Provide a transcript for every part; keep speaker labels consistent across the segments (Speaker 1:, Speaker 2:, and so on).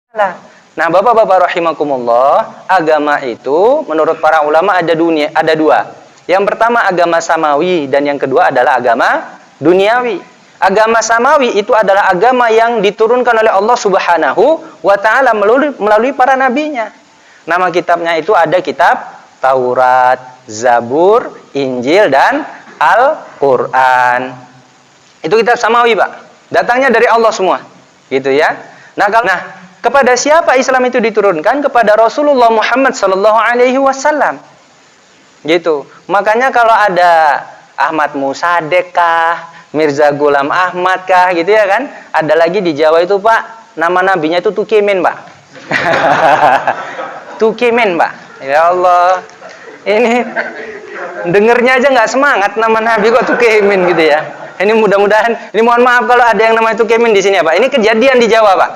Speaker 1: Nah, Bapak-bapak rahimakumullah, agama itu menurut para ulama ada dua. Yang pertama agama samawi dan yang kedua adalah agama duniawi. Agama samawi itu adalah agama yang diturunkan oleh Allah Subhanahu wa taala melalui para nabinya. Nama kitabnya itu ada kitab Taurat, Zabur, Injil dan Al-Qur'an. Itu kitab samawi, Pak. Datangnya dari Allah semua. Gitu ya. Nah, kepada siapa Islam itu diturunkan? Kepada Rasulullah Muhammad sallallahu alaihi wasallam. Gitu. Makanya kalau ada Ahmad Musadek kah, Mirza Ghulam Ahmad kah, gitu ya kan? Ada lagi di Jawa itu, Pak, nama nabinya itu Tukimin, Pak. Tukimin, Pak. Ya Allah. Ini dengernya aja nggak semangat, nama nabi kok Tukimin gitu ya. Ini mudah-mudahan, ini mohon maaf kalau ada yang namanya Tukimin di sini ya, Pak. Ini kejadian di Jawa, Pak.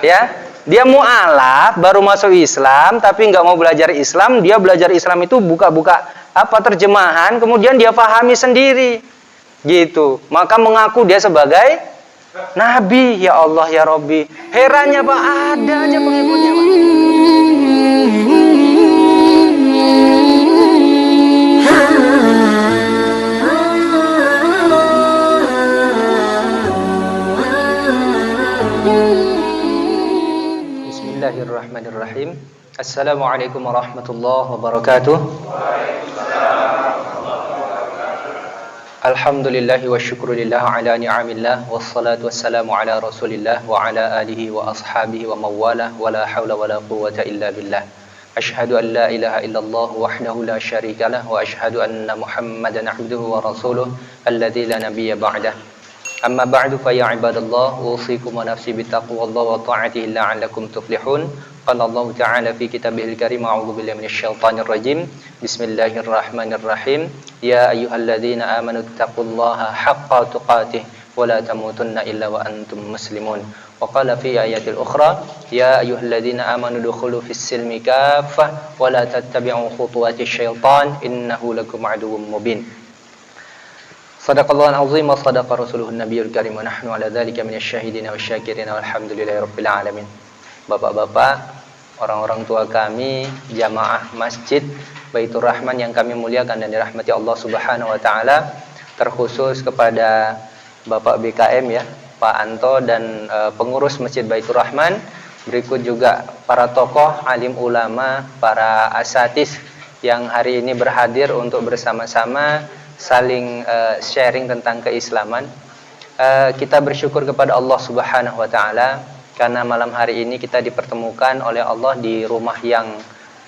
Speaker 1: Ya. Dia mu'alaf, baru masuk Islam, tapi nggak mau belajar Islam. Dia belajar Islam itu buka-buka terjemahan, kemudian dia pahami sendiri. Gitu. Maka mengaku dia sebagai nabi. Ya Allah, ya Rabbi. Herannya, Pak, ada aja pengikutnya, Pak. Bismillahirrahmanirrahim. Assalamualaikum warahmatullahi wabarakatuh. Alhamdulillahi wa syukurillah ala ni'amillah. Wassalatu wassalamu ala rasulillah wa ala alihi wa ashabihi wa mawalah. Wa la hawla wa la quwwata illa billah. Ashhadu an la ilaha illallah wahdahu la syarikalah. Wa ashhadu anna muhammadan abduhu wa rasuluh alladzi la nabiyya ba'dah. Amma ba'du fa ya ibadallah, usikum wa nafsi bittaqwallah wa ta'atihi la'allakum tuflihun. Qala Allah Ta'ala fi kitabihil karim, a'udzu billahi minasyaitonir rajim. Bismillahirrahmanirrahim. Ya ayyuhalladzina amanu taqullaha haqqa tuqatih wa la tamutunna illa wa antum muslimun. Wa qala fi ayatil ukhra, ya ayyuhalladzina amanu dukhulu fis silmi kaffah wa la tattabi'u khutuwatis syaitan innahu lakum aduwwum mubin. Sadaqallahul azim wa sadaqa rasuluhun nabiyul karim wa nahnu ala dzalika minasyahidin wasyakirin walhamdulillahirabbil alamin. Bapak-bapak, orang-orang tua kami, jamaah Masjid Baitur Rahman yang kami muliakan dan dirahmati Allah Subhanahu wa taala, terkhusus kepada Bapak BKM ya, Pak Anto dan pengurus Masjid Baitur Rahman, berikut juga para tokoh, alim ulama, para asatidz yang hari ini berhadir untuk bersama-sama saling sharing tentang keislaman. Kita bersyukur kepada Allah Subhanahu wa taala karena malam hari ini kita dipertemukan oleh Allah di rumah yang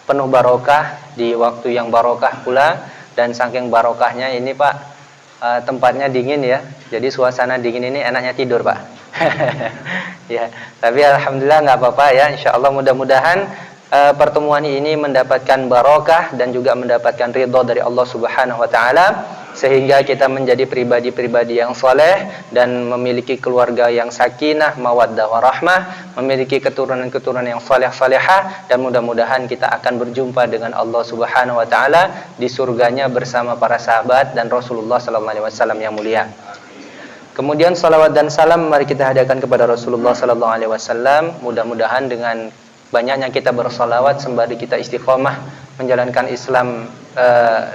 Speaker 1: penuh barokah, di waktu yang barokah pula, dan saking barokahnya ini, Pak, tempatnya dingin ya. Jadi suasana dingin ini enaknya tidur, Pak. Ya, tapi alhamdulillah nggak apa-apa ya. Insyaallah mudah-mudahan pertemuan ini mendapatkan barokah dan juga mendapatkan ridha dari Allah Subhanahu wa taala, sehingga kita menjadi pribadi-pribadi yang soleh dan memiliki keluarga yang sakinah, mawaddah warahmah, memiliki keturunan-keturunan yang soleh-solehah, dan mudah-mudahan kita akan berjumpa dengan Allah Subhanahu wa taala di surganya bersama para sahabat dan Rasulullah sallallahu alaihi wasallam yang mulia. Kemudian salawat dan salam mari kita hadiahkan kepada Rasulullah sallallahu alaihi wasallam. Mudah-mudahan dengan banyaknya kita bersalawat sembari kita istiqomah menjalankan Islam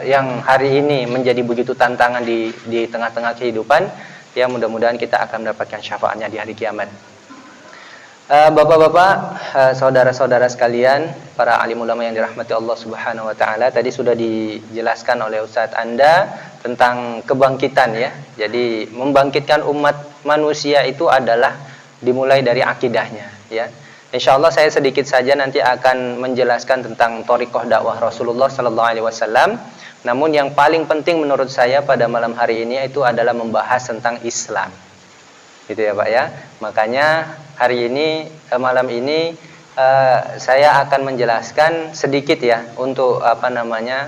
Speaker 1: yang hari ini menjadi begitu tantangan di tengah-tengah kehidupan, ya mudah-mudahan kita akan mendapatkan syafaatnya di hari kiamat. Bapak-bapak, saudara-saudara sekalian, para alim ulama yang dirahmati Allah Subhanahu wa taala, tadi sudah dijelaskan oleh Ustadz Anda tentang kebangkitan ya. Jadi membangkitkan umat manusia itu adalah dimulai dari akidahnya ya. Insyaallah saya sedikit saja nanti akan menjelaskan tentang thariqah dakwah Rasulullah sallallahu alaihi wasallam. Namun yang paling penting menurut saya pada malam hari ini itu adalah membahas tentang Islam. Gitu ya, Pak ya. Makanya hari ini malam ini saya akan menjelaskan sedikit ya untuk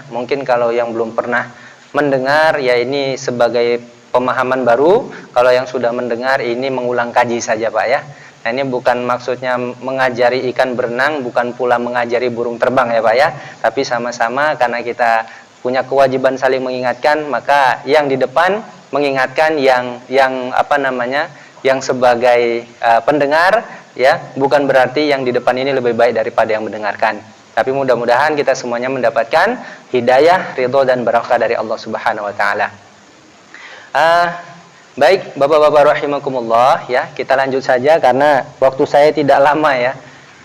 Speaker 1: mungkin kalau yang belum pernah mendengar ya ini sebagai pemahaman baru, kalau yang sudah mendengar ini mengulang kaji saja, Pak ya. Nah, ini bukan maksudnya mengajari ikan berenang, bukan pula mengajari burung terbang ya Pak ya. Tapi sama-sama karena kita punya kewajiban saling mengingatkan, maka yang di depan mengingatkan yang yang sebagai pendengar, ya, bukan berarti yang di depan ini lebih baik daripada yang mendengarkan. Tapi mudah-mudahan kita semuanya mendapatkan hidayah, ridho dan barakah dari Allah Subhanahu wa taala. Baik, Bapak-bapak rahimakumullah, ya, kita lanjut saja karena waktu saya tidak lama ya.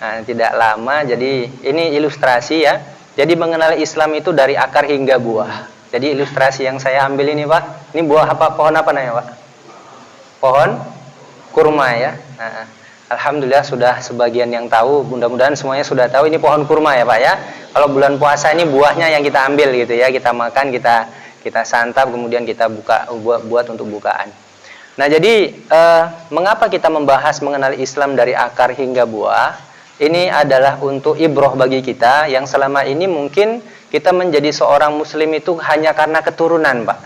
Speaker 1: Tidak lama, jadi ini ilustrasi ya. Jadi mengenal Islam itu dari akar hingga buah. Jadi ilustrasi yang saya ambil ini, Pak, ini buah apa, pohon apa namanya, Pak? Pohon kurma ya. Alhamdulillah sudah sebagian yang tahu, mudah-mudahan semuanya sudah tahu ini pohon kurma ya, Pak ya. Kalau bulan puasa ini buahnya yang kita ambil gitu ya, kita makan, kita santap, kemudian kita buat untuk bukaan. Nah, jadi mengapa kita membahas mengenal Islam dari akar hingga buah? Ini adalah untuk ibroh bagi kita yang selama ini mungkin kita menjadi seorang muslim itu hanya karena keturunan, Pak.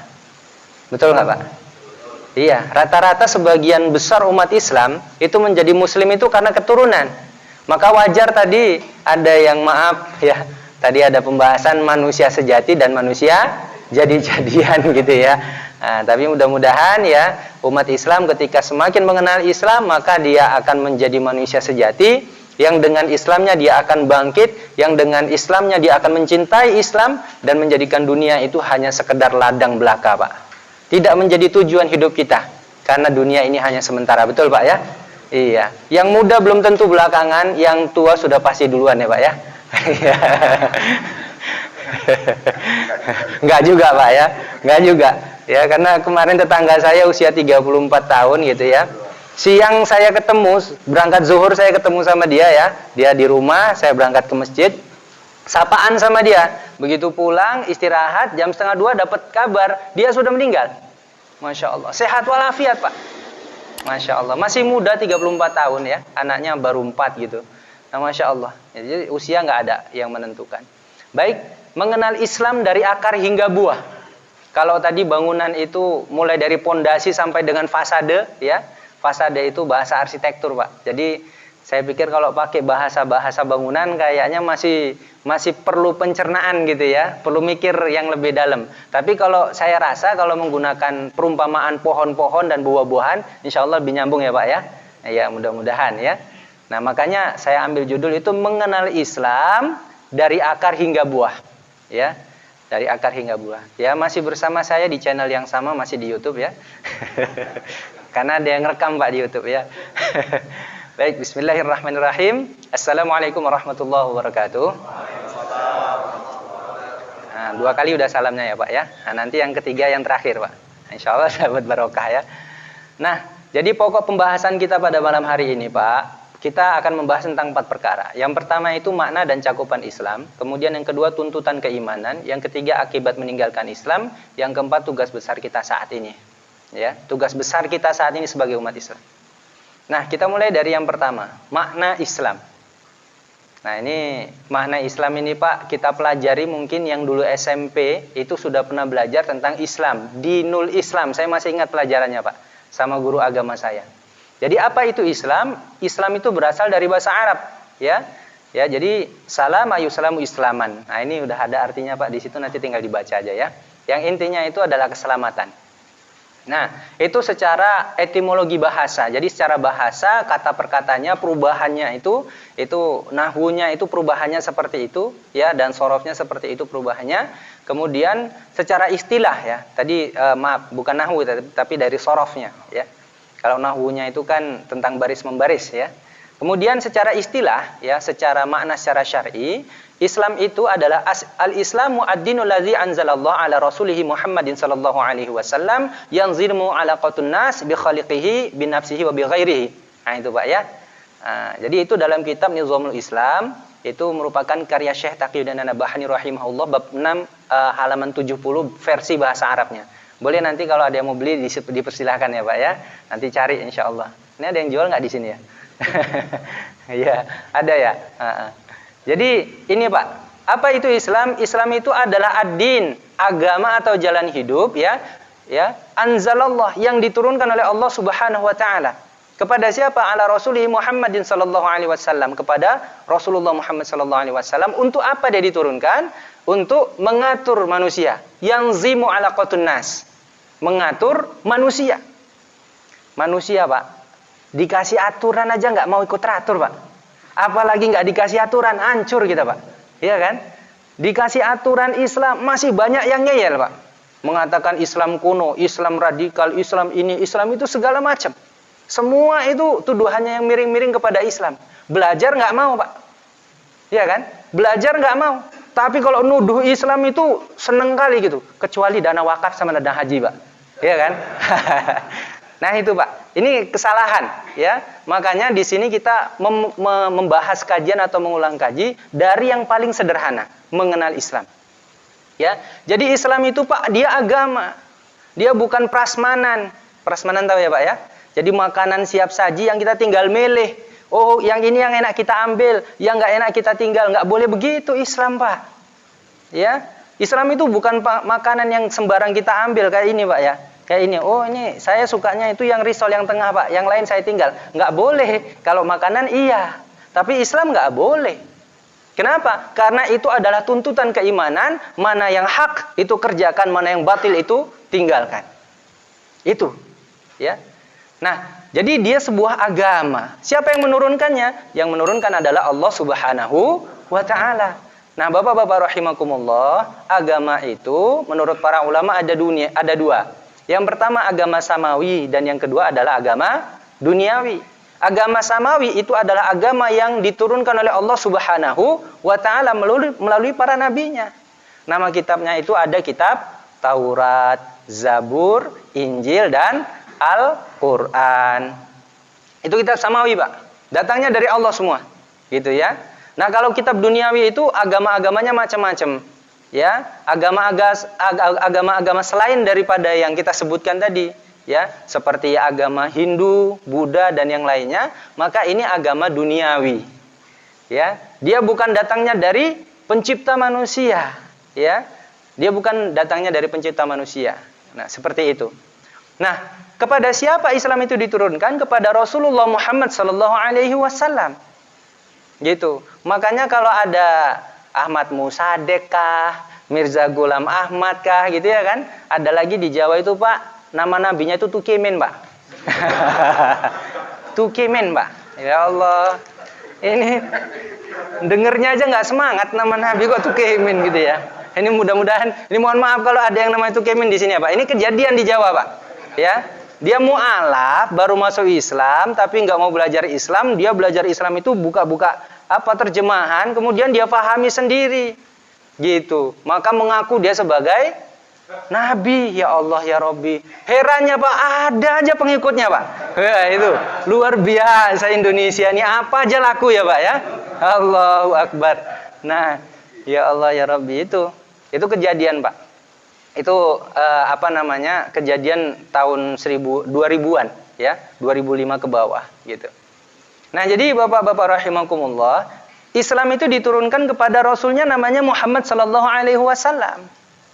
Speaker 1: Betul nggak, Pak? Iya, rata-rata sebagian besar umat Islam itu menjadi muslim itu karena keturunan. Maka wajar tadi ada yang maaf ya, tadi ada pembahasan manusia sejati dan manusia jadi-jadian gitu ya. Tapi mudah-mudahan ya umat Islam ketika semakin mengenal Islam maka dia akan menjadi manusia sejati, yang dengan Islamnya dia akan bangkit, yang dengan Islamnya dia akan mencintai Islam dan menjadikan dunia itu hanya sekedar ladang belaka, Pak. Tidak menjadi tujuan hidup kita, karena dunia ini hanya sementara, betul Pak ya? Iya. Yang muda belum tentu belakangan, yang tua sudah pasti duluan ya Pak ya? Enggak juga Pak ya, enggak juga. Ya, karena kemarin tetangga saya usia 34 tahun gitu ya. Siang saya ketemu, berangkat zuhur saya ketemu sama dia ya. Dia di rumah, saya berangkat ke masjid. Sapaan sama dia. Begitu pulang, istirahat, jam 1:30 dapat kabar, dia sudah meninggal. Masya Allah. Sehat walafiat Pak. Masya Allah. Masih muda 34 tahun ya. Anaknya baru 4 gitu. Nah, Masya Allah. Jadi usia nggak ada yang menentukan. Baik, mengenal Islam dari akar hingga buah. Kalau tadi bangunan itu mulai dari pondasi sampai dengan fasade ya. Fasade itu bahasa arsitektur, Pak. Jadi saya pikir kalau pakai bahasa-bahasa bangunan kayaknya masih perlu pencernaan gitu ya, perlu mikir yang lebih dalam. Tapi kalau saya rasa kalau menggunakan perumpamaan pohon-pohon dan buah-buahan, insya Allah lebih nyambung ya Pak ya. Ya mudah-mudahan ya. Nah makanya saya ambil judul itu mengenal Islam dari akar hingga buah, ya. Dari akar hingga buah. Ya masih bersama saya di channel yang sama, masih di YouTube ya. Karena ada yang rekam Pak di YouTube ya. Baik, bismillahirrahmanirrahim. Assalamualaikum warahmatullahi wabarakatuh. Nah, 2 kali udah salamnya ya Pak ya. Nah, nanti yang ketiga yang terakhir Pak. Insya Allah dapat barokah ya. Nah, jadi pokok pembahasan kita pada malam hari ini Pak, kita akan membahas tentang 4 perkara. Yang pertama itu makna dan cakupan Islam. Kemudian yang kedua tuntutan keimanan. Yang ketiga akibat meninggalkan Islam. Yang keempat tugas besar kita saat ini. Ya, tugas besar kita saat ini sebagai umat Islam. Nah, kita mulai dari yang pertama, makna Islam. Nah, ini makna Islam ini Pak, kita pelajari mungkin yang dulu SMP itu sudah pernah belajar tentang Islam. Dinul Islam, saya masih ingat pelajarannya Pak, sama guru agama saya. Jadi apa itu Islam? Islam itu berasal dari bahasa Arab, ya. Ya, jadi salam ayuslamu islaman. Nah, ini udah ada artinya Pak di situ, nanti tinggal dibaca aja ya. Yang intinya itu adalah keselamatan. Nah, itu secara etimologi bahasa. Jadi secara bahasa kata perkatanya perubahannya itu nahwunya itu perubahannya seperti itu ya, dan sorofnya seperti itu perubahannya. Kemudian secara istilah ya. Tadi maaf bukan nahwu tapi dari sorofnya ya. Kalau nahwunya itu kan tentang baris membaris ya. Kemudian secara istilah ya, secara makna secara syar'i, Islam itu adalah al-Islamu ad-dinul ladzi anzalallahu ala rasulihi Muhammadin sallallahu alaihi wasallam yanzimu ala qatun nas bi khaliqihi bi nafsihi wa bi ghairihi. Nah itu Pak ya. Jadi itu dalam kitab Nizamul Islam, itu merupakan karya Syekh Taqiyuddin An-Nabhani rahimahullah, bab 6 halaman 70 versi bahasa Arabnya. Boleh nanti kalau ada yang mau beli dipersilahkan ya Pak ya. Nanti cari insyaallah. Ini ada yang jual nggak di sini ya? Iya, ada ya. Jadi ini Pak, apa itu Islam? Islam itu adalah ad-din, agama atau jalan hidup ya. Ya, anzalallah yang diturunkan oleh Allah Subhanahu wa taala. Kepada siapa? Ala Rasulih Muhammadin sallallahu alaihi wasallam, kepada Rasulullah Muhammad sallallahu alaihi wasallam. Untuk apa dia diturunkan? Untuk mengatur manusia. Yanzimu ala qatun nas. Mengatur manusia. Manusia Pak. Dikasih aturan aja nggak mau ikut teratur, Pak. Apalagi nggak dikasih aturan, hancur kita, Pak. Iya kan? Dikasih aturan Islam, masih banyak yang ngeyel, Pak. Mengatakan Islam kuno, Islam radikal, Islam ini, Islam itu segala macam. Semua itu tuduhannya yang miring-miring kepada Islam. Belajar nggak mau, Pak. Iya kan? Belajar nggak mau. Tapi kalau nuduh Islam itu seneng kali gitu. Kecuali dana wakaf sama dana haji, Pak. Iya kan? Nah itu, Pak. Ini kesalahan, ya. Makanya di sini kita membahas kajian atau mengulang kaji dari yang paling sederhana, mengenal Islam. Ya. Jadi Islam itu, Pak, dia agama. Dia bukan prasmanan. Prasmanan tahu ya, Pak ya? Jadi makanan siap saji yang kita tinggal milih. Oh, yang ini yang enak kita ambil, yang nggak enak kita tinggal. Nggak boleh begitu Islam, Pak. Ya. Islam itu bukan makanan yang sembarang kita ambil kayak ini, Pak ya. Kayak ini, oh ini saya sukanya itu yang risol yang tengah, Pak. Yang lain saya tinggal. Nggak boleh. Kalau makanan iya. Tapi Islam nggak boleh. Kenapa? Karena itu adalah tuntutan keimanan. Mana yang hak itu kerjakan, mana yang batil itu tinggalkan. Itu. Ya. Nah, jadi dia sebuah agama. Siapa yang menurunkannya? Yang menurunkan adalah Allah Subhanahu wa Ta'ala. Nah, Bapak-bapak rahimakumullah, agama itu menurut para ulama ada dua. Yang pertama agama samawi dan yang kedua adalah agama duniawi. Agama samawi itu adalah agama yang diturunkan oleh Allah Subhanahu wa Ta'ala melalui para nabinya. Nama kitabnya itu ada kitab Taurat, Zabur, Injil dan Al-Quran. Itu kitab samawi, Pak. Datangnya dari Allah semua. Gitu ya. Nah, kalau kitab duniawi itu agama-agamanya macam-macam. Ya, agama-agama selain daripada yang kita sebutkan tadi, ya, seperti agama Hindu, Buddha dan yang lainnya, maka ini agama duniawi. Ya, dia bukan datangnya dari pencipta manusia, ya. Dia bukan datangnya dari pencipta manusia. Nah, seperti itu. Nah, kepada siapa Islam itu diturunkan? Kepada Rasulullah Muhammad sallallahu alaihi wasallam. Gitu. Makanya kalau ada Ahmad Musadek kah, Mirza Ghulam Ahmad kah, gitu ya kan? Ada lagi di Jawa itu, Pak, nama nabinya itu Tukimin, Pak. Tukimin, Pak. Ya Allah. Ini dengernya aja nggak semangat nama nabi kok Tukimin gitu ya. Ini mudah-mudahan, ini mohon maaf kalau ada yang namanya Tukimin di sini ya, Pak. Ini kejadian di Jawa, Pak. Ya. Dia mu'alaf, baru masuk Islam, tapi nggak mau belajar Islam. Dia belajar Islam itu buka-buka terjemahan, kemudian dia pahami sendiri. Gitu. Maka mengaku dia sebagai nabi. Ya Allah, ya Rabbi. Herannya, Pak, ada aja pengikutnya, Pak. Wah, itu luar biasa Indonesia ini, apa aja laku ya, Pak ya. Allahu Akbar. Nah, ya Allah, ya Rabbi, itu kejadian, Pak. Itu kejadian tahun 2000-an ya, 2005 ke bawah gitu. Nah, jadi Bapak-bapak rahimakumullah, Islam itu diturunkan kepada rasulnya namanya Muhammad sallallahu alaihi wasallam.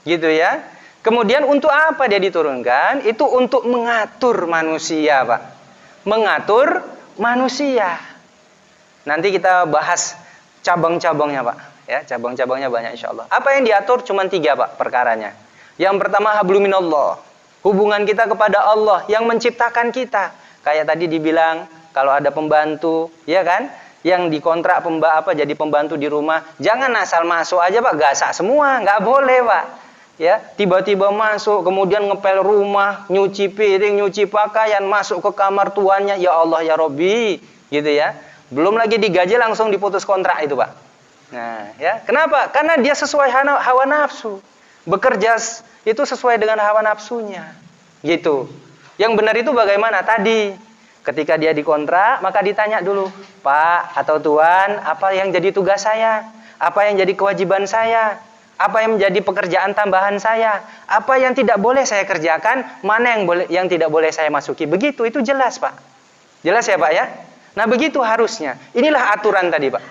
Speaker 1: Gitu ya. Kemudian untuk apa dia diturunkan? Itu untuk mengatur manusia, Pak. Mengatur manusia. Nanti kita bahas cabang-cabangnya, Pak. Ya, cabang-cabangnya banyak insyaallah. Apa yang diatur? Cuma 3, Pak, perkaranya. Yang pertama hablum-minallah, hubungan kita kepada Allah yang menciptakan kita. Kayak tadi dibilang kalau ada pembantu, ya kan, yang dikontrak jadi pembantu di rumah, jangan asal masuk aja, Pak, gasak semua, nggak boleh, Pak. Ya, tiba-tiba masuk, kemudian ngepel rumah, nyuci piring, nyuci pakaian, masuk ke kamar tuannya, ya Allah, ya Rabbi, gitu ya. Belum lagi digaji langsung diputus kontrak itu, Pak. Nah, ya, kenapa? Karena dia sesuai hawa nafsu. Bekerja itu sesuai dengan hawa nafsunya. Gitu. Yang benar itu bagaimana? Tadi, ketika dia dikontrak, maka ditanya dulu, Pak atau Tuan, apa yang jadi tugas saya? Apa yang jadi kewajiban saya? Apa yang menjadi pekerjaan tambahan saya? Apa yang tidak boleh saya kerjakan? Mana yang tidak boleh saya masuki? Begitu, itu jelas, Pak. Jelas ya, Pak ya? Nah, begitu harusnya. Inilah aturan tadi, Pak.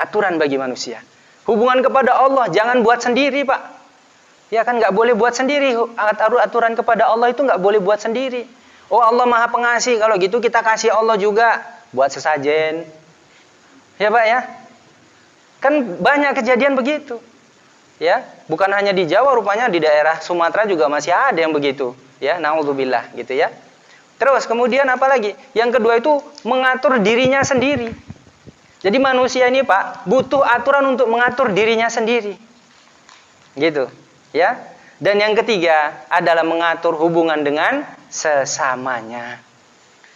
Speaker 1: Aturan bagi manusia. Hubungan kepada Allah, jangan buat sendiri, Pak. Ya kan, nggak boleh buat sendiri. Aturan kepada Allah itu nggak boleh buat sendiri. Oh, Allah Maha Pengasih, kalau gitu kita kasih Allah juga. Buat sesajen. Ya, Pak ya? Kan banyak kejadian begitu. Ya, bukan hanya di Jawa, rupanya di daerah Sumatera juga masih ada yang begitu. Ya, naudzubillah gitu ya. Terus kemudian apa lagi? Yang kedua itu mengatur dirinya sendiri. Jadi manusia ini Pak butuh aturan untuk mengatur dirinya sendiri. Gitu, ya. Dan yang ketiga adalah mengatur hubungan dengan sesamanya.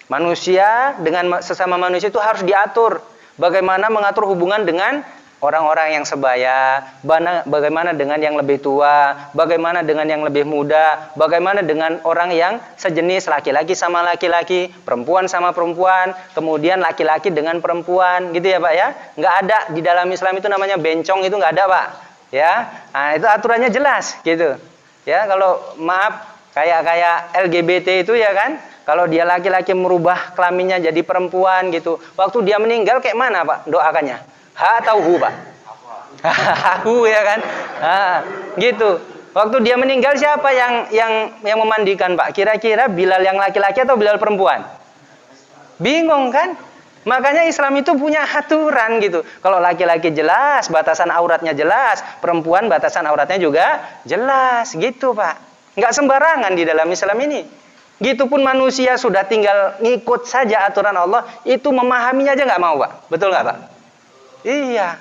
Speaker 1: Manusia dengan sesama manusia itu harus diatur. Bagaimana mengatur hubungan dengan orang-orang yang sebaya, bagaimana dengan yang lebih tua, bagaimana dengan yang lebih muda, bagaimana dengan orang yang sejenis, laki-laki sama laki-laki, perempuan sama perempuan, kemudian laki-laki dengan perempuan, gitu ya Pak ya. Nggak ada di dalam Islam itu namanya bencong, itu nggak ada Pak. Ya, nah, itu aturannya jelas, gitu. Ya, kalau maaf kayak LGBT itu ya kan, kalau dia laki-laki merubah kelaminnya jadi perempuan gitu, waktu dia meninggal kayak mana Pak doakannya? Ha atau hu Pak? Hu ya kan? Nah, gitu. Waktu dia meninggal siapa yang memandikan Pak? Kira-kira Bilal yang laki-laki atau Bilal perempuan? Bingung kan? Makanya Islam itu punya aturan gitu. Kalau laki-laki jelas, batasan auratnya jelas, perempuan batasan auratnya juga jelas gitu Pak. Nggak sembarangan di dalam Islam ini. Gitupun manusia sudah tinggal ngikut saja aturan Allah, itu memahaminya aja nggak mau Pak. Betul nggak Pak? Iya,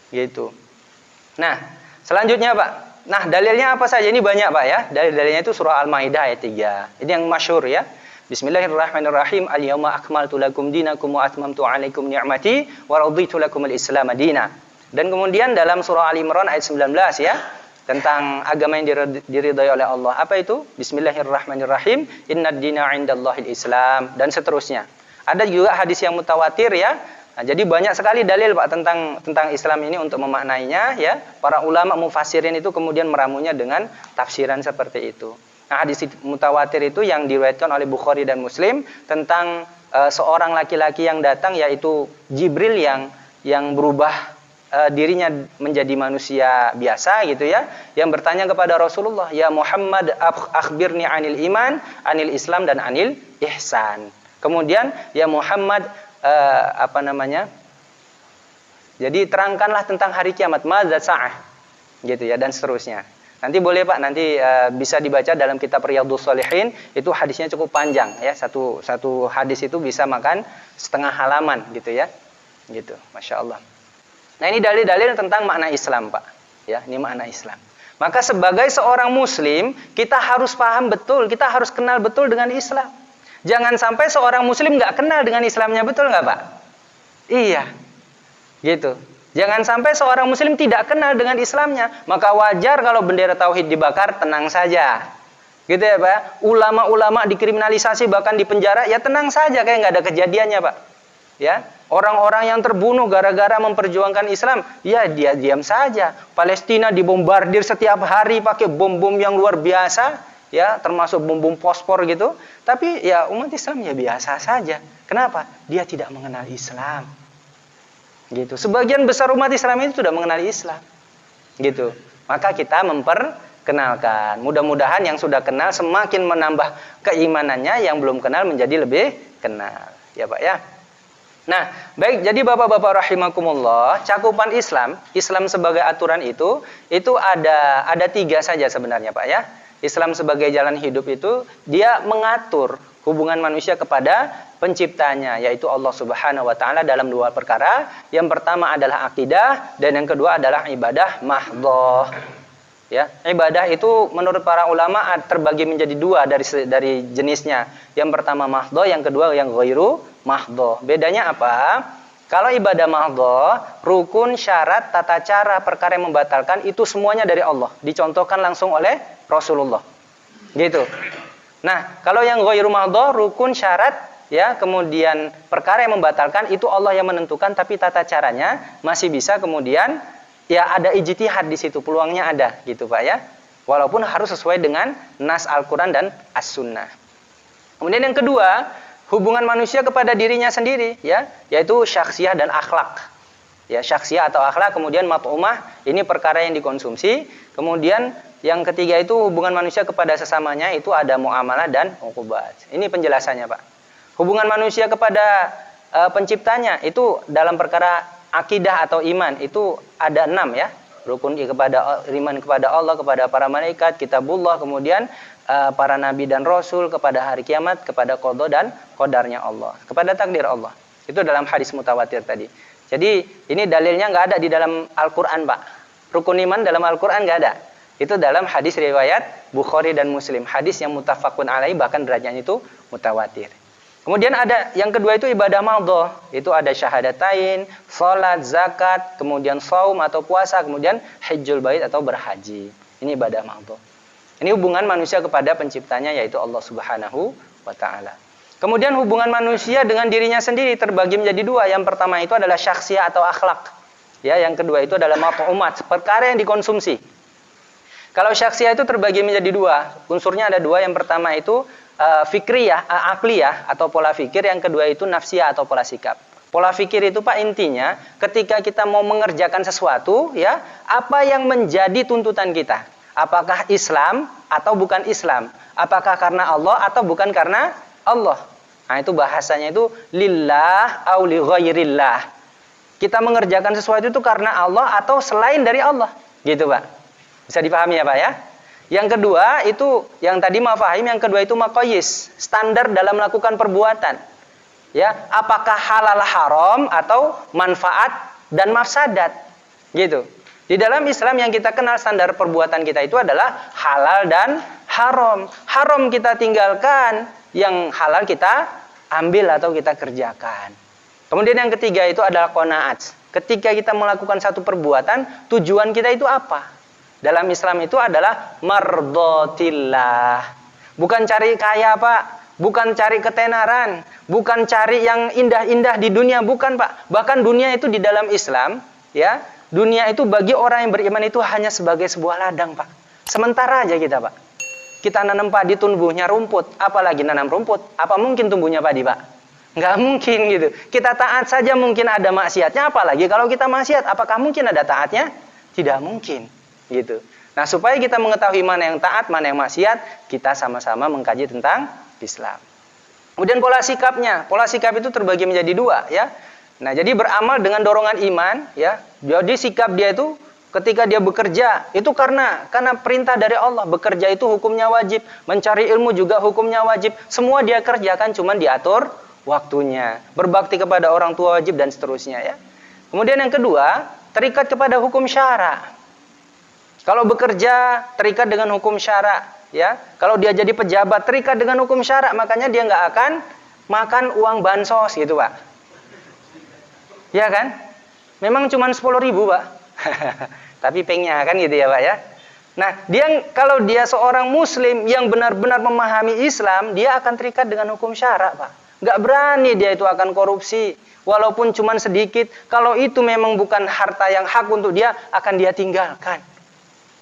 Speaker 1: gitu. Nah, selanjutnya Pak. Nah, dalilnya apa saja? Ini banyak Pak ya. Dalil-dalilnya itu surah Al-Maidah ayat 3. Ini yang masyhur ya. Bismillahirrahmanirrahim. Al-yawma akmaltu lakum dinakum wa atmamtu 'alaikum ni'mati wa raditu lakum al-Islam madina. Dan kemudian dalam surah Al-Imran ayat 19 ya, tentang agama yang diridhai oleh Allah. Apa itu? Bismillahirrahmanirrahim. Innad dina 'indallahil Islam dan seterusnya. Ada juga hadis yang mutawatir ya. Nah, jadi banyak sekali dalil Pak tentang Islam ini untuk memaknainya ya. Para ulama mufassirin itu kemudian meramunya dengan tafsiran seperti itu. Nah, hadis mutawatir itu yang diriwayatkan oleh Bukhari dan Muslim tentang seorang laki-laki yang datang yaitu Jibril yang berubah dirinya menjadi manusia biasa gitu ya, yang bertanya kepada Rasulullah, "Ya Muhammad, akhbirni 'anil iman, 'anil Islam dan 'anil ihsan." Kemudian, "Ya Muhammad, jadi terangkanlah tentang hari kiamat, madza sa'ah." Gitu ya, dan seterusnya. Nanti boleh Pak, nanti bisa dibaca dalam kitab Riyadhus Shalihin, itu hadisnya cukup panjang ya. Satu hadis itu bisa makan setengah halaman gitu ya. Gitu, Masya Allah. Nah, ini dalil-dalil tentang makna Islam Pak. Ya, ini makna Islam. Maka sebagai seorang muslim, kita harus paham betul, kita harus kenal betul dengan Islam. Jangan sampai seorang muslim nggak kenal dengan Islamnya, betul nggak Pak? Iya, gitu. Jangan sampai seorang muslim tidak kenal dengan Islamnya. Maka wajar kalau bendera tauhid dibakar, tenang saja. Gitu ya Pak. Ulama-ulama dikriminalisasi bahkan dipenjara, ya tenang saja, kayak nggak ada kejadiannya Pak. Ya, orang-orang yang terbunuh gara-gara memperjuangkan Islam, ya dia diam saja. Palestina dibombardir setiap hari pakai bom-bom yang luar biasa. Ya, termasuk bom-bom fosfor gitu. Tapi ya umat Islam ya biasa saja. Kenapa? Dia tidak mengenal Islam. Gitu. Sebagian besar umat Islam itu sudah mengenal Islam. Gitu. Maka kita memperkenalkan. Mudah-mudahan yang sudah kenal semakin menambah keimanannya, yang belum kenal menjadi lebih kenal. Ya Pak ya. Nah, baik, jadi Bapak-bapak rahimakumullah, cakupan Islam sebagai aturan itu ada 3 saja sebenarnya Pak ya. Islam sebagai jalan hidup itu dia mengatur hubungan manusia kepada penciptanya, yaitu Allah Subhanahu wa taala dalam 2 perkara. Yang pertama adalah akidah dan yang kedua adalah ibadah mahdhah. Ya, ibadah itu menurut para ulama terbagi menjadi 2 dari jenisnya. Yang pertama mahdhah, yang kedua yang ghairu mahdhah. Bedanya apa? Kalau ibadah mahdhah, rukun, syarat, tata cara, perkara yang membatalkan itu semuanya dari Allah, dicontohkan langsung oleh Rasulullah. Gitu. Nah, kalau yang ghairu mahdhah, rukun, syarat, ya, kemudian perkara yang membatalkan itu Allah yang menentukan, tapi tata caranya masih bisa kemudian ya ada ijtihad di situ, peluangnya ada gitu Pak ya. Walaupun harus sesuai dengan nas Al-Qur'an dan As-Sunnah. Kemudian yang kedua, hubungan manusia kepada dirinya sendiri ya, yaitu syakhsiyah dan akhlak. Ya, syakhsiyah atau akhlak, kemudian mat'umah, ini perkara yang dikonsumsi. Kemudian yang ketiga itu hubungan manusia kepada sesamanya, itu ada muamalah dan uqubat. Ini penjelasannya Pak. Hubungan manusia kepada penciptanya itu dalam perkara akidah atau iman itu ada 6 ya. Rukun kepada iman kepada Allah, kepada para malaikat, kitabullah, kemudian para nabi dan rasul, kepada hari kiamat, kepada qada dan qadarnya Allah, kepada takdir Allah. Itu dalam hadis mutawatir tadi. Jadi ini dalilnya nggak ada di dalam Al-Quran, Pak. Rukun iman dalam Al-Quran nggak ada. Itu dalam hadis riwayat Bukhari dan Muslim. Hadis yang muttafaqun alaih, bahkan derajatnya itu mutawatir. Kemudian ada yang kedua itu ibadah madhah. Itu ada syahadatain, salat, zakat, kemudian saum atau puasa, kemudian hajjul bait atau berhaji. Ini ibadah madhah. Ini hubungan manusia kepada penciptanya, yaitu Allah Subhanahu wa ta'ala. Kemudian hubungan manusia dengan dirinya sendiri terbagi menjadi dua. Yang pertama itu adalah syakhsiyah atau akhlak. Ya, yang kedua itu adalah mat'umat, perkara yang dikonsumsi. Kalau syakhsiyah itu terbagi menjadi dua. Unsurnya ada dua. Yang pertama itu fikriyah, akliyah atau pola fikir. Yang kedua itu nafsiyah atau pola sikap. Pola fikir itu, Pak, intinya ketika kita mau mengerjakan sesuatu, ya, apa yang menjadi tuntutan kita? Apakah Islam atau bukan Islam? Apakah karena Allah atau bukan karena Allah? Nah, itu bahasanya itu lillah au li ghairillah. Kita mengerjakan sesuatu itu karena Allah atau selain dari Allah. Gitu, Pak. Bisa dipahami ya, Pak ya? Yang kedua itu yang tadi mafahim, yang kedua itu maqayis, standar dalam melakukan perbuatan. Ya, apakah halal haram atau manfaat dan mafsadat. Gitu. Di dalam Islam yang kita kenal standar perbuatan kita itu adalah halal dan haram. Haram kita tinggalkan, yang halal kita ambil atau kita kerjakan. Kemudian yang ketiga itu adalah qanaat. Ketika kita melakukan satu perbuatan, tujuan kita itu apa? Dalam Islam itu adalah mardhatillah. Bukan cari kaya, Pak. Bukan cari ketenaran. Bukan cari yang indah-indah di dunia. Bukan, Pak. Bahkan dunia itu di dalam Islam, ya, dunia itu bagi orang yang beriman itu hanya sebagai sebuah ladang, Pak. Sementara aja kita, Pak. Kita nanam padi tumbuhnya rumput, apalagi nanam rumput, apa mungkin tumbuhnya padi, Pak? Nggak mungkin gitu. Kita taat saja mungkin ada maksiatnya, apalagi kalau kita maksiat, apakah mungkin ada taatnya? Tidak mungkin, gitu. Nah, supaya kita mengetahui mana yang taat, mana yang maksiat, kita sama-sama mengkaji tentang Islam. Kemudian pola sikapnya, pola sikap itu terbagi menjadi dua, ya. Nah, jadi beramal dengan dorongan iman, ya. Jadi sikap dia itu ketika dia bekerja, itu karena perintah dari Allah. Bekerja itu hukumnya wajib. Mencari ilmu juga hukumnya wajib. Semua dia kerjakan, cuman diatur waktunya. Berbakti kepada orang tua wajib dan seterusnya, ya. Kemudian yang kedua, terikat kepada hukum syara. Kalau bekerja, terikat dengan hukum syara, ya. Kalau dia jadi pejabat, terikat dengan hukum syara. Makanya dia nggak akan makan uang bansos, gitu, Pak. Ya kan? Memang cuma 10.000, Pak. Tapi pengnya kan gitu ya, Pak ya. Nah, kalau dia seorang muslim yang benar-benar memahami Islam, dia akan terikat dengan hukum syara, Pak. Nggak berani dia itu akan korupsi, walaupun cuma sedikit. Kalau itu memang bukan harta yang hak untuk dia, akan dia tinggalkan.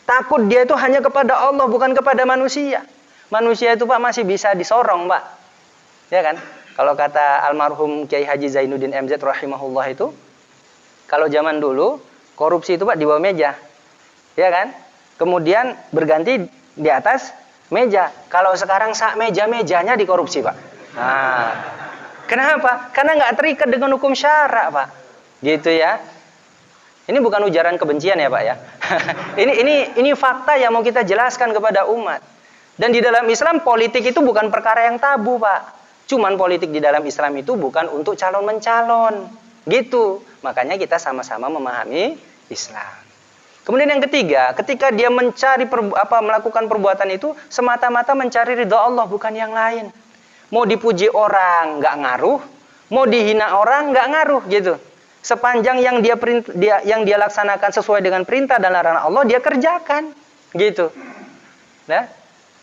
Speaker 1: Takut dia itu hanya kepada Allah, bukan kepada manusia. Manusia itu, Pak, masih bisa disorong, Pak. Ya kan? Kalau kata almarhum Kiai Haji Zainuddin MZ rahimahullah itu, kalau zaman dulu korupsi itu, Pak, di bawah meja. Ya kan? Kemudian berganti di atas meja. Kalau sekarang sak meja-mejanya dikorupsi, Pak. Nah, kenapa? Karena nggak terikat dengan hukum syara, Pak. Gitu ya. Ini bukan ujaran kebencian ya, Pak ya. ini fakta yang mau kita jelaskan kepada umat. Dan di dalam Islam politik itu bukan perkara yang tabu, Pak. Cuman politik di dalam Islam itu bukan untuk calon-mencalon. Gitu. Makanya kita sama-sama memahami Islam. Kemudian yang ketiga, ketika dia melakukan perbuatan itu semata-mata mencari ridha Allah, bukan yang lain. Mau dipuji orang nggak ngaruh, mau dihina orang nggak ngaruh, gitu. Sepanjang yang dia laksanakan sesuai dengan perintah dan larangan Allah, dia kerjakan, gitu. Nah,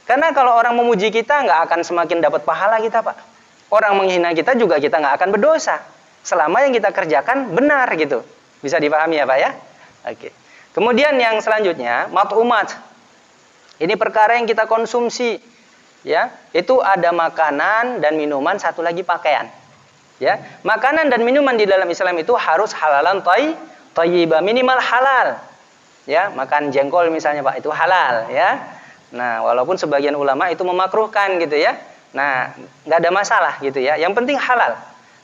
Speaker 1: karena kalau orang memuji kita nggak akan semakin dapat pahala kita, Pak. Orang menghina kita juga kita nggak akan berdosa. Selama yang kita kerjakan benar, gitu. Bisa dipahami ya, Pak ya? Oke. Kemudian yang selanjutnya, mat'umat. Ini perkara yang kita konsumsi, ya. Itu ada makanan dan minuman, satu lagi pakaian. Ya, makanan dan minuman di dalam Islam itu harus halalan thayyibah, minimal halal. Ya, makan jengkol misalnya, Pak, itu halal, ya. Nah, walaupun sebagian ulama itu memakruhkan, gitu ya. Nah, nggak ada masalah, gitu ya. Yang penting halal.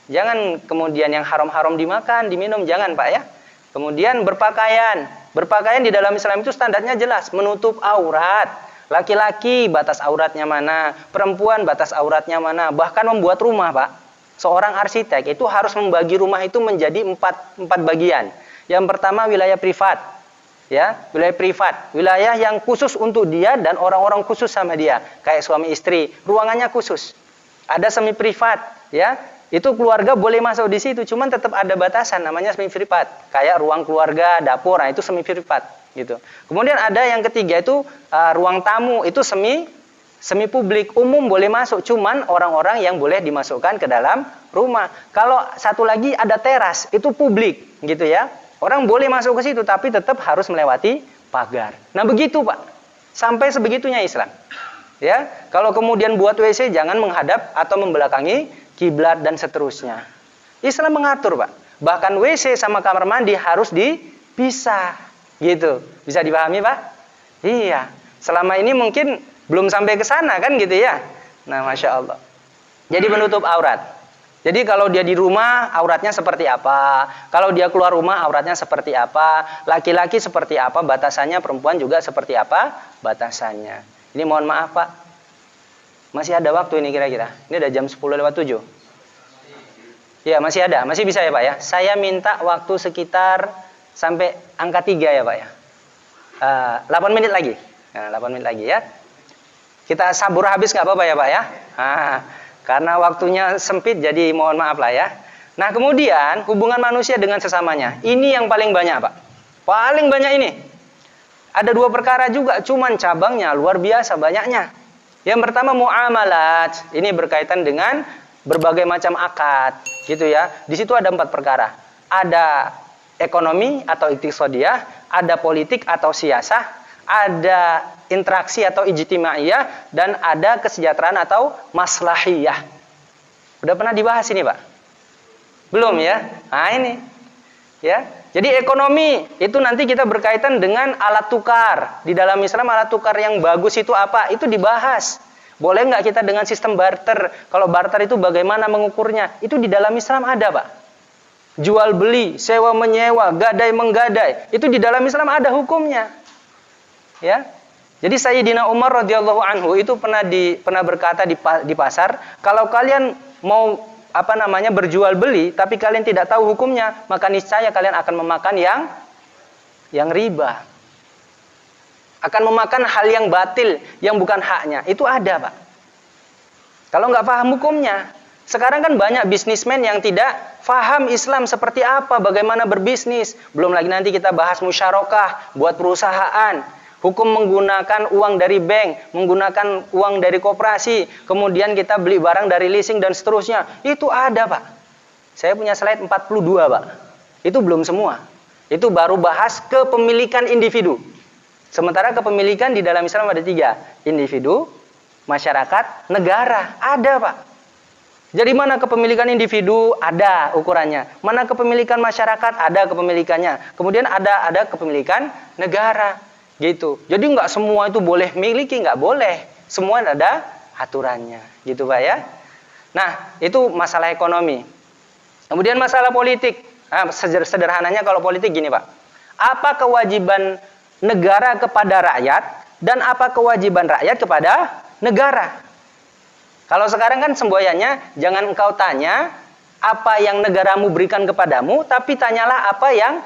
Speaker 1: Jangan kemudian yang haram-haram dimakan, diminum, jangan, Pak ya. Kemudian berpakaian di dalam Islam itu standarnya jelas, menutup aurat. Laki-laki batas auratnya mana, perempuan batas auratnya mana. Bahkan membuat rumah, Pak. Seorang arsitek itu harus membagi rumah itu menjadi empat bagian. Yang pertama wilayah privat. Ya, wilayah privat, wilayah yang khusus untuk dia dan orang-orang khusus sama dia, kayak suami istri, ruangannya khusus. Ada semi privat, ya. Itu keluarga boleh masuk di situ, cuman tetap ada batasan namanya semi privat. Kayak ruang keluarga, dapur, nah itu semi privat gitu. Kemudian ada yang ketiga itu ruang tamu, itu semi publik, umum boleh masuk, cuman orang-orang yang boleh dimasukkan ke dalam rumah. Kalau satu lagi ada teras, itu publik gitu ya. Orang boleh masuk ke situ tapi tetap harus melewati pagar. Nah, begitu, Pak. Sampai sebegitunya Islam. Ya, kalau kemudian buat WC jangan menghadap atau membelakangi kiblat dan seterusnya. Islam mengatur, Pak. Bahkan WC sama kamar mandi harus dipisah. Gitu. Bisa dipahami, Pak? Iya. Selama ini mungkin belum sampai ke sana kan gitu ya. Nah, Masya Allah. Jadi menutup aurat. Jadi kalau dia di rumah auratnya seperti apa? Kalau dia keluar rumah auratnya seperti apa? Laki-laki seperti apa batasannya? Perempuan juga seperti apa batasannya? Ini mohon maaf, Pak. Masih ada waktu ini kira-kira. Ini udah jam 10:07. Ya, masih ada. Masih bisa ya, Pak ya? Saya minta waktu sekitar sampai angka 3 ya, Pak ya. 8 menit lagi. Nah, 8 menit lagi ya. Kita sabur habis nggak apa-apa ya, Pak ya? Karena waktunya sempit jadi mohon maaf lah ya. Nah, kemudian hubungan manusia dengan sesamanya. Ini yang paling banyak, Pak. Paling banyak ini. Ada 2 perkara juga, cuman cabangnya luar biasa banyaknya. Yang pertama muamalat. Ini berkaitan dengan berbagai macam akad, gitu ya. Di situ ada 4 perkara. Ada ekonomi atau iqtisadiyah, ada politik atau siasah, ada interaksi atau ijtimaiyah, dan ada kesejahteraan atau maslahiyah. Udah pernah dibahas ini, Pak? Belum ya? Nah, ini. Ya. Jadi ekonomi itu nanti kita berkaitan dengan alat tukar. Di dalam Islam alat tukar yang bagus itu apa? Itu dibahas. Boleh nggak kita dengan sistem barter? Kalau barter itu bagaimana mengukurnya? Itu di dalam Islam ada, Pak. Jual beli, sewa menyewa, gadai menggadai, itu di dalam Islam ada hukumnya. Ya. Jadi Sayyidina Umar radhiyallahu anhu itu pernah berkata di pasar, kalau kalian mau berjual beli tapi kalian tidak tahu hukumnya, maka niscaya kalian akan memakan yang riba. Akan memakan hal yang batil, yang bukan haknya. Itu ada, Pak. Kalau nggak paham hukumnya. Sekarang kan banyak bisnismen yang tidak faham Islam seperti apa, bagaimana berbisnis. Belum lagi nanti kita bahas musyarakah buat perusahaan. Hukum menggunakan uang dari bank, menggunakan uang dari koperasi, kemudian kita beli barang dari leasing dan seterusnya. Itu ada, Pak. Saya punya slide 42, Pak. Itu belum semua. Itu baru bahas kepemilikan individu. Sementara kepemilikan di dalam Islam ada 3. Individu, masyarakat, negara. Ada, Pak. Jadi mana kepemilikan individu? Ada ukurannya. Mana kepemilikan masyarakat? Ada kepemilikannya. Kemudian ada kepemilikan negara. Gitu. Jadi nggak semua itu boleh miliki, nggak boleh. Semua ada aturannya. Gitu, Pak ya. Nah, itu masalah ekonomi. Kemudian masalah politik. Nah, sederhananya kalau politik gini, Pak. Apa kewajiban negara kepada rakyat dan apa kewajiban rakyat kepada negara? Kalau sekarang kan semboyannya, jangan engkau tanya apa yang negaramu berikan kepadamu, tapi tanyalah apa yang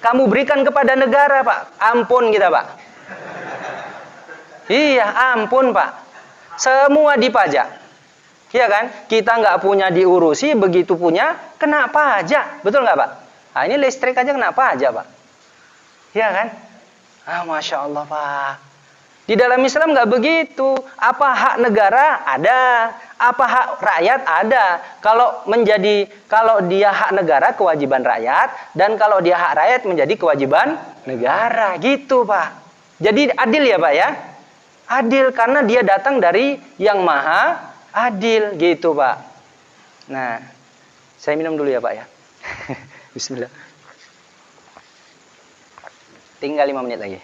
Speaker 1: kamu berikan kepada negara, Pak. Ampun kita, Pak. Iya, ampun, Pak. Semua dipajak. Iya kan? Kita nggak punya diurusi, begitu punya, kena pajak. Betul nggak, Pak? Nah, ini listrik aja kena pajak, Pak. Iya kan? Masya Allah, Pak. Di dalam Islam nggak begitu. Apa hak negara? Ada. Apa hak rakyat? Ada. Kalau dia hak negara, kewajiban rakyat. Dan kalau dia hak rakyat, menjadi kewajiban negara. Gitu, Pak. Jadi adil ya, Pak ya? Adil karena dia datang dari yang maha adil. Gitu, Pak. Nah, saya minum dulu ya, Pak ya. Bismillah. Tinggal 5 menit lagi.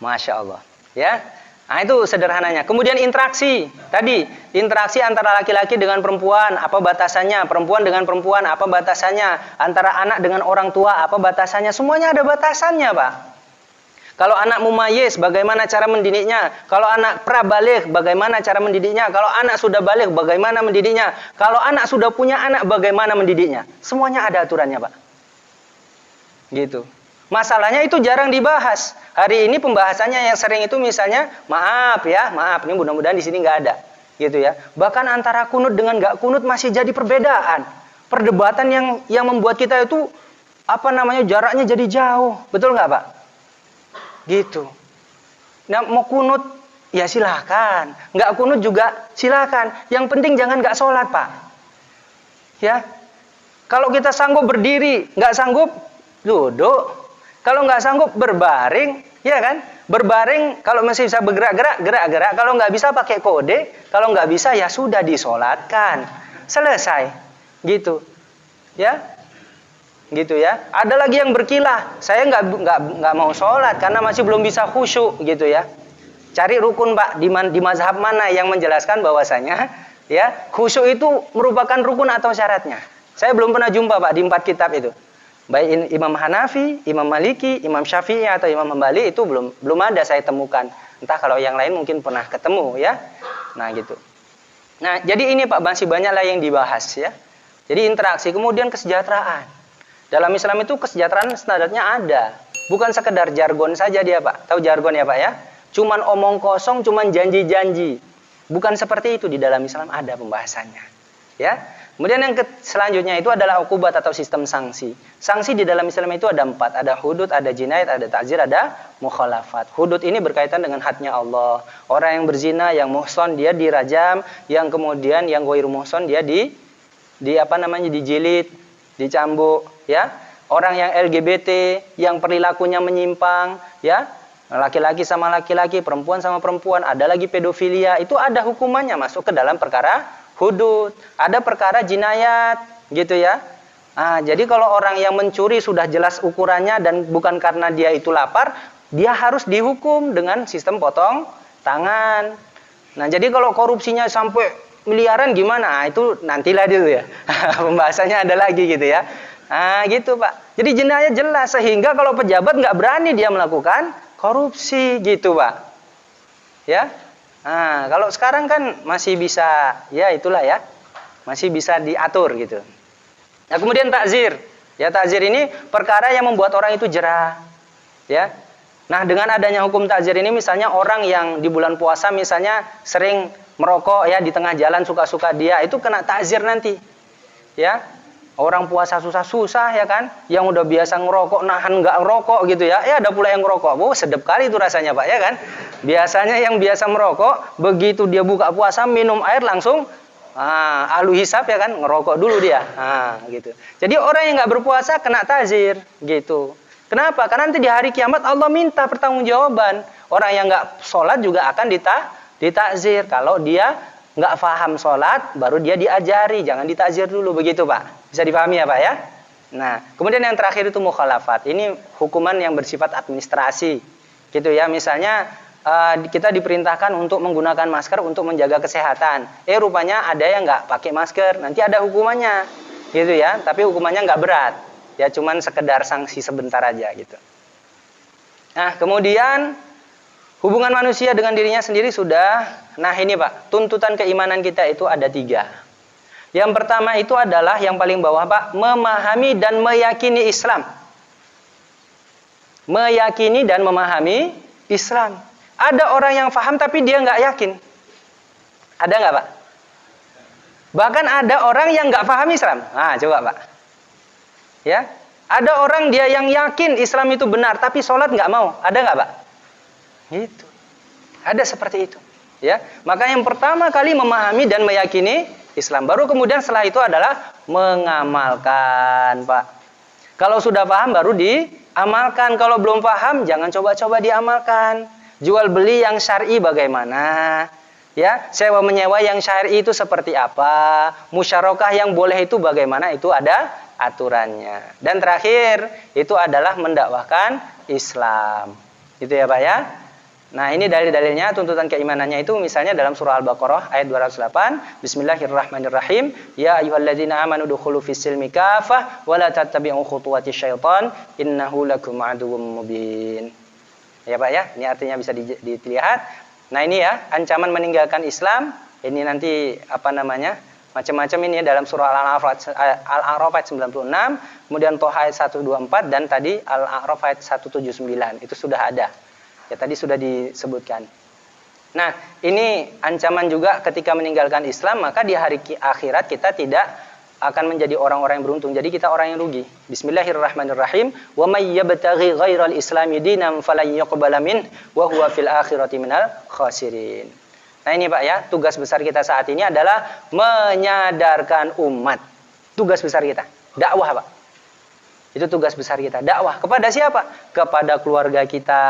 Speaker 1: Masya Allah. Ya, nah itu sederhananya. Kemudian interaksi. Tadi, interaksi antara laki-laki dengan perempuan, apa batasannya? Perempuan dengan perempuan, apa batasannya? Antara anak dengan orang tua, apa batasannya? Semuanya ada batasannya, Pak. Kalau anak mumayyiz, bagaimana cara mendidiknya? Kalau anak prabaligh, bagaimana cara mendidiknya? Kalau anak sudah baligh, bagaimana mendidiknya? Kalau anak sudah punya anak, bagaimana mendidiknya? Semuanya ada aturannya, Pak. Gitu. Masalahnya itu jarang dibahas. Hari ini pembahasannya yang sering itu misalnya, maaf, ini mudah-mudahan di sini nggak ada. Gitu ya. Bahkan antara kunut dengan nggak kunut masih jadi perbedaan. Perdebatan yang membuat kita itu, jaraknya jadi jauh. Betul nggak, Pak? Gitu. Nah, mau kunut ya silakan, nggak kunut juga silakan. Yang penting jangan nggak sholat, Pak. Ya, kalau kita sanggup berdiri, nggak sanggup duduk. Kalau nggak sanggup berbaring, ya kan? Berbaring. Kalau masih bisa bergerak-gerak, gerak-gerak. Kalau nggak bisa pakai kode. Kalau nggak bisa ya sudah disolatkan, selesai. Gitu, ya. Gitu ya. Ada lagi yang berkilah, saya nggak mau sholat karena masih belum bisa khusyuk, gitu ya. Cari rukun, Pak, di mazhab mana yang menjelaskan bahwasanya ya khusyuk itu merupakan rukun atau syaratnya. Saya belum pernah jumpa, Pak, di 4 kitab itu. Baik Imam Hanafi, Imam Maliki, Imam Syafi'i atau Imam Hambali itu belum ada saya temukan. Entah kalau yang lain mungkin pernah ketemu, ya. Nah, gitu. Nah, jadi ini, Pak, masih banyak lah yang dibahas, ya. Jadi interaksi, kemudian kesejahteraan. Dalam Islam itu kesejahteraan standarnya ada. Bukan sekedar jargon saja dia, Pak. Tahu jargon ya, Pak, ya? Cuman omong kosong, cuman janji-janji. Bukan seperti itu. Di dalam Islam ada pembahasannya. Ya. Kemudian yang selanjutnya itu adalah ukubat atau sistem sanksi. Sanksi di dalam Islam itu ada 4. Ada hudud, ada jinayat, ada ta'zir, ada mukhalafat. Hudud ini berkaitan dengan hadnya Allah. Orang yang berzina, yang muhson, dia dirajam. Yang kemudian yang ghairu muhson, dia dijilid, dicambuk, ya. Orang yang LGBT, yang perilakunya menyimpang, ya. Laki-laki sama laki-laki, perempuan sama perempuan, ada lagi pedofilia, itu ada hukumannya masuk ke dalam perkara hudud. Ada perkara jinayat, gitu ya. Nah, jadi kalau orang yang mencuri sudah jelas ukurannya dan bukan karena dia itu lapar, dia harus dihukum dengan sistem potong tangan. Nah, jadi kalau korupsinya sampai miliaran gimana? Itu nantilah dulu ya. Pembahasannya ada lagi gitu ya. Nah, gitu, Pak. Jadi jenayah jelas sehingga kalau pejabat nggak berani dia melakukan korupsi, gitu, Pak. Ya. Nah, kalau sekarang kan masih bisa, ya itulah ya. Masih bisa diatur gitu. Nah, kemudian takzir. Ya, takzir ini perkara yang membuat orang itu jera. Ya. Nah, dengan adanya hukum takzir ini misalnya orang yang di bulan puasa misalnya sering merokok ya di tengah jalan suka-suka dia, itu kena takzir nanti. Ya. Orang puasa susah-susah ya kan, yang udah biasa ngerokok nahan nggak ngerokok gitu ya. Ada pula yang ngerokok. Sedap kali itu rasanya, Pak, ya kan? Biasanya yang biasa merokok, begitu dia buka puasa minum air langsung ahlu hisab ya kan, ngerokok dulu dia. Gitu. Jadi orang yang nggak berpuasa kena takzir gitu. Kenapa? Karena nanti di hari kiamat Allah minta pertanggungjawaban. Orang yang nggak sholat juga akan ditakzir. Kalau dia nggak paham sholat, baru dia diajari. Jangan ditakzir dulu, begitu, Pak. Bisa dipahami ya, Pak, ya? Nah, kemudian yang terakhir itu mukhalafat. Ini hukuman yang bersifat administrasi. Gitu ya, misalnya kita diperintahkan untuk menggunakan masker untuk menjaga kesehatan. Rupanya ada yang nggak pakai masker. Nanti ada hukumannya. Gitu ya, tapi hukumannya nggak berat. Ya, cuman sekedar sanksi sebentar aja gitu. Nah, kemudian hubungan manusia dengan dirinya sendiri sudah. Nah, ini, Pak, tuntutan keimanan kita itu ada 3. Yang pertama itu adalah yang paling bawah, Pak, memahami dan meyakini Islam. Meyakini dan memahami Islam. Ada orang yang paham tapi dia nggak yakin. Ada nggak, Pak? Bahkan ada orang yang nggak paham Islam. Nah, coba, Pak. Ya, ada orang dia yang yakin Islam itu benar tapi sholat nggak mau. Ada nggak, Pak? Gitu. Ada seperti itu. Ya, maka yang pertama kali memahami dan meyakini Islam. Baru kemudian setelah itu adalah mengamalkan, Pak. Kalau sudah paham baru diamalkan. Kalau belum paham jangan coba-coba diamalkan. Jual beli yang syar'i bagaimana? Ya, sewa menyewa yang syar'i itu seperti apa? Musyarakah yang boleh itu bagaimana? Itu ada aturannya. Dan terakhir itu adalah mendakwahkan Islam. Itu ya, Pak, ya. Nah, ini dalil-dalilnya, tuntutan keimanannya itu misalnya dalam surah Al-Baqarah ayat 208, Bismillahirrahmanirrahim, ya ayyuhalladzina amanu dukhulu fis-silmi kafah wa la tattabi'u khutuwatis syaitan innahu lakum aduwwum mubin. Ya Pak ya, ini artinya bisa dilihat. Nah ini ya, ancaman meninggalkan Islam. Ini nanti apa namanya, macam-macam ini ya, dalam surah Al-A'raf ayat 96, kemudian Toha ayat 124, dan tadi Al-A'raf ayat 179. Itu sudah ada. Ya tadi sudah disebutkan. Nah ini ancaman juga ketika meninggalkan Islam, maka di hari akhirat kita tidak akan menjadi orang-orang yang beruntung. Jadi kita orang yang rugi. Bismillahirrahmanirrahim. Wa may yabtaghi ghairal islami dinan falan yuqbala min wa huwa fil akhirati minal khasirin. Nah ini Pak ya, tugas besar kita saat ini adalah menyadarkan umat. Tugas besar kita, dakwah Pak. Itu tugas besar kita, dakwah. Kepada siapa? Kepada keluarga kita,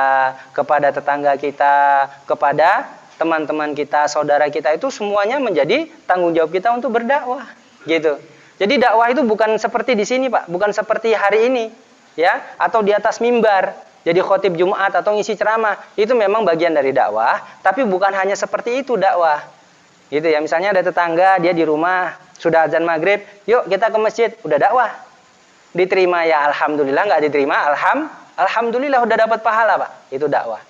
Speaker 1: kepada tetangga kita, kepada teman-teman kita, saudara kita. Itu semuanya menjadi tanggung jawab kita untuk berdakwah. Gitu. Jadi dakwah itu bukan seperti di sini Pak, bukan seperti hari ini, ya, atau di atas mimbar, jadi khotib Jumat atau ngisi ceramah. Itu memang bagian dari dakwah, tapi bukan hanya seperti itu dakwah. Gitu ya, misalnya ada tetangga, dia di rumah, sudah azan maghrib, yuk kita ke masjid, udah dakwah. Diterima ya alhamdulillah, nggak diterima alhamdulillah udah dapat pahala Pak. Itu dakwah.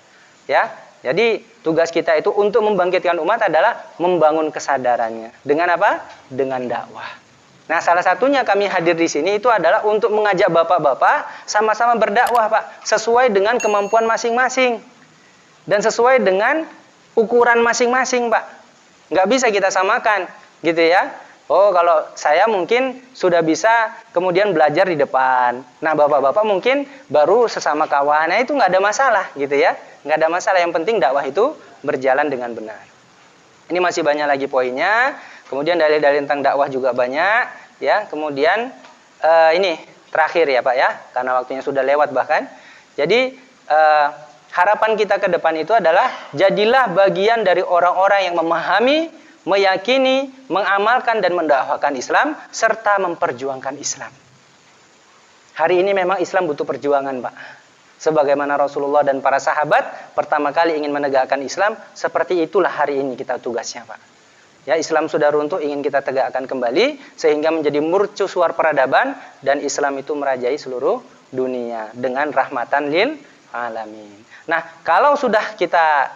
Speaker 1: Ya. Jadi tugas kita itu untuk membangkitkan umat adalah membangun kesadarannya. Dengan apa? Dengan dakwah. Nah, salah satunya kami hadir di sini itu adalah untuk mengajak bapak-bapak sama-sama berdakwah, Pak, sesuai dengan kemampuan masing-masing dan sesuai dengan ukuran masing-masing, Pak. Nggak bisa kita samakan, gitu ya. Oh, kalau saya mungkin sudah bisa kemudian belajar di depan. Nah, bapak-bapak mungkin baru sesama kawan. Nah, itu nggak ada masalah, gitu ya. Nggak ada masalah. Yang penting dakwah itu berjalan dengan benar. Ini masih banyak lagi poinnya. Kemudian dalil-dalil tentang dakwah juga banyak, ya. Kemudian ini terakhir ya Pak ya, karena waktunya sudah lewat bahkan. Jadi harapan kita ke depan itu adalah jadilah bagian dari orang-orang yang memahami, meyakini, mengamalkan dan mendakwahkan Islam serta memperjuangkan Islam. Hari ini memang Islam butuh perjuangan, Pak. Sebagaimana Rasulullah dan para sahabat pertama kali ingin menegakkan Islam, seperti itulah hari ini kita tugasnya, Pak. Ya, Islam sudah runtuh, ingin kita tegakkan kembali sehingga menjadi mercusuar peradaban dan Islam itu merajai seluruh dunia dengan rahmatan lil alamin. Nah, kalau sudah kita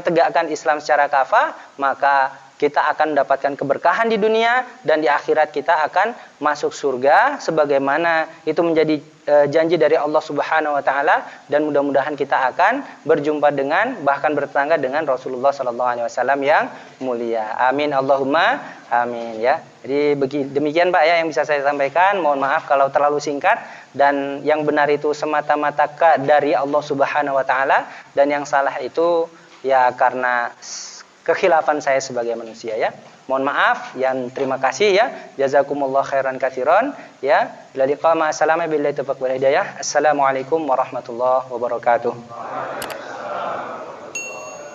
Speaker 1: tegakkan Islam secara kafah, maka kita akan mendapatkan keberkahan di dunia dan di akhirat kita akan masuk surga sebagaimana itu menjadi janji dari Allah Subhanahu wa taala, dan mudah-mudahan kita akan berjumpa dengan, bahkan bertetangga dengan Rasulullah sallallahu alaihi wasallam yang mulia. Amin Allahumma amin ya. Jadi demikian Pak ya yang bisa saya sampaikan. Mohon maaf kalau terlalu singkat, dan yang benar itu semata-mata dari Allah Subhanahu wa taala, dan yang salah itu ya karena kekhilafan saya sebagai manusia ya. Mohon maaf, yang terima kasih ya. Jazakumullah khairan katsiran ya. Bila liqa ma salama billahi taufiq wal hidayah. Assalamualaikum warahmatullahi wabarakatuh.